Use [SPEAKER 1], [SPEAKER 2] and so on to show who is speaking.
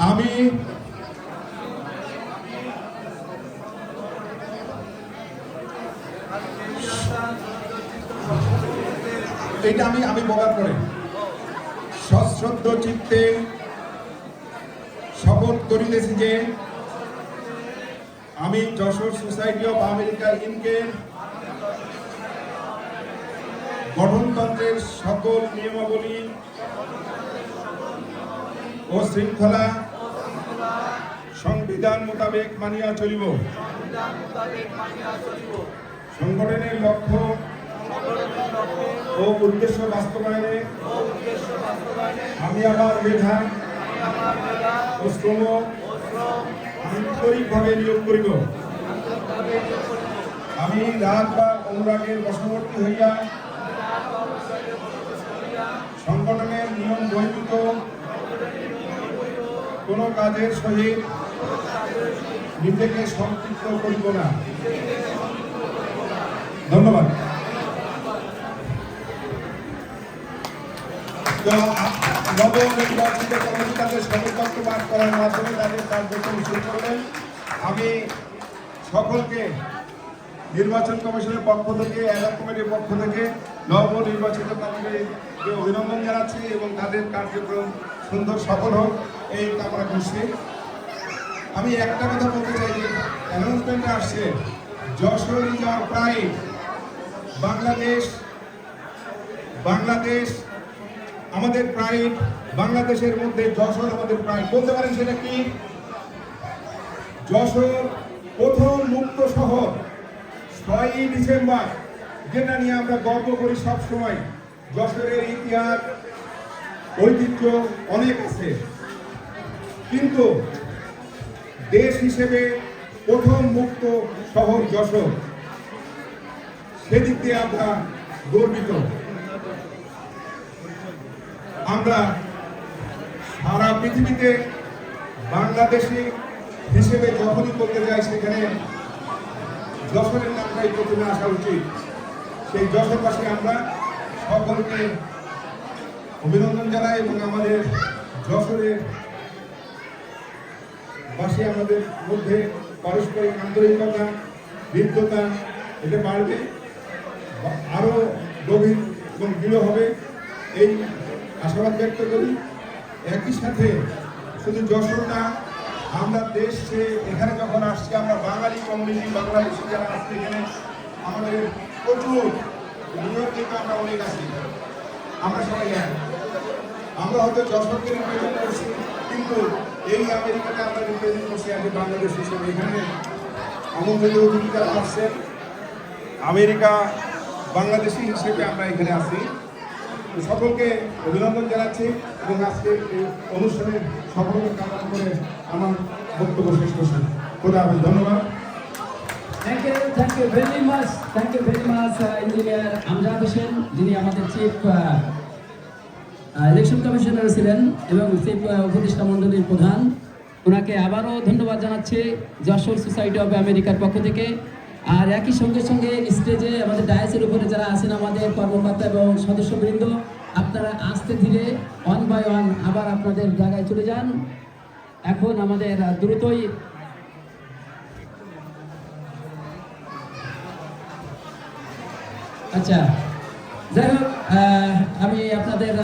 [SPEAKER 1] আমি এটা আমি বলার পরে সশ্রদ্ধ চিত্তে শপথ করিতেছি যে আমি যশোর সোসাইটি অফ আমেরিকা ইনকের গঠনতন্ত্রের সকল নিয়মাবলী ও শৃঙ্খলা সংবিধান মোতাবেক মানিয়া চলিব। সংগঠনের লক্ষ্য ও উদ্দেশ্য বাস্তবায়নে আমি আমার মেধা ও শ্রম আন্তরিকভাবে নিয়োগ করিব। আমি রাগ বা অনুরাগের বশবর্তী হইয়া সংগঠনের নিয়ম বহির্ভূত কোন কাজের সহিত নিজেকে সম্পৃক্ত করিব না। ধন্যবাদ। নবনির্বাচিত কর্মকর্তাদের শপথবাক্য পাঠ করার মাধ্যমে তাদের কার্যক্রম শুরু করবেন। আমি সকলকে নির্বাচন কমিশনের পক্ষ থেকে, এলাকা কমিটির পক্ষ থেকে নবনির্বাচিত কর্মীকে অভিনন্দন জানাচ্ছি এবং তাদের কার্যক্রম সুন্দর সফল হোক এই কামনা করছি। আমি একটা কথা বলতে চাই যে অ্যানাউন্সমেন্টে আসছে Jessore is our pride. Bangladesh আমাদের প্রাইড। বাংলাদেশের মধ্যে যশোর আমাদের প্রাইড। বলতে পারেন সেটা কি? যশোর প্রথম মুক্ত শহর 6ই ডিসেম্বর, যেটা নিয়ে আমরা গর্ব করি সব সময়। যশোরের ইতিহাস ঐতিহ্য অনেক আছে, কিন্তু দেশ হিসেবে প্রথম মুক্ত শহর যশোর, সেদিক দিয়ে আমরা গর্বিত। আমরা সারা পৃথিবীতে বাংলাদেশি হিসেবে যখনই করতে যাই সেখানে যশোরের নামটাই প্রথমে আসা উচিত। সেই যশোরবাসী আমরা সকলকে অভিনন্দন জানাই এবং আমাদের যশোরের বাসী আমাদের মধ্যে পারস্পরিক আন্তরিকতা, হৃদ্যতা এটা বাড়বে, আরো গভীর এবং দৃঢ় হবে এই আশাবাদ ব্যক্ত করি। একই সাথে শুধু যশোর না, আমরা দেশে এখানে যখন আসছি, আমরা বাঙালি কমিউনিটি, বাংলাদেশি যারা আসছে এখানে আমাদের প্রচুর, নিউ ইয়র্কে আমরা অনেক আছি, আমরা সবাই এক। আমরা হয়তো যশোরকে রিপ্রেজেন্ট করছি, কিন্তু এই আমেরিকাতে আমরা রিপ্রেজেন্ট করছি আজকে বাংলাদেশ হিসেবে। এখানে আমন্ত্রিত অতিথি যারা আসছেন, আমেরিকা বাংলাদেশি হিসেবে আমরা এখানে আছি। সকলকে অভিনন্দন জানাচ্ছি এবং আজকে অনুষ্ঠানের সফলতা কামনা করে আমার বক্তব্য শেষ করছি। খোদা হাফেজ। ধন্যবাদ।
[SPEAKER 2] Thank you very much engineer Amjad Hossain, যিনি আমাদের চিফ ইলেকশন কমিশনার ছিলেন এবং চিফ উপদেষ্টা মণ্ডলীর প্রধান। ওনাকে আবারও ধন্যবাদ জানাচ্ছি যশোর সোসাইটি অফ আমেরিকার পক্ষ থেকে। আর একই সঙ্গে স্টেজে আমাদের ডায়াসের উপরে যারা আছেন আমাদের কর্মকর্তা এবং সদস্যবৃন্দ, আপনারা আস্তে ধীরে ওয়ান বাই ওয়ান আবার আপনাদের জায়গায় চলে যান। এখন আমাদের দ্রুতই আচ্ছা, যাই হোক, আমি আপনাদের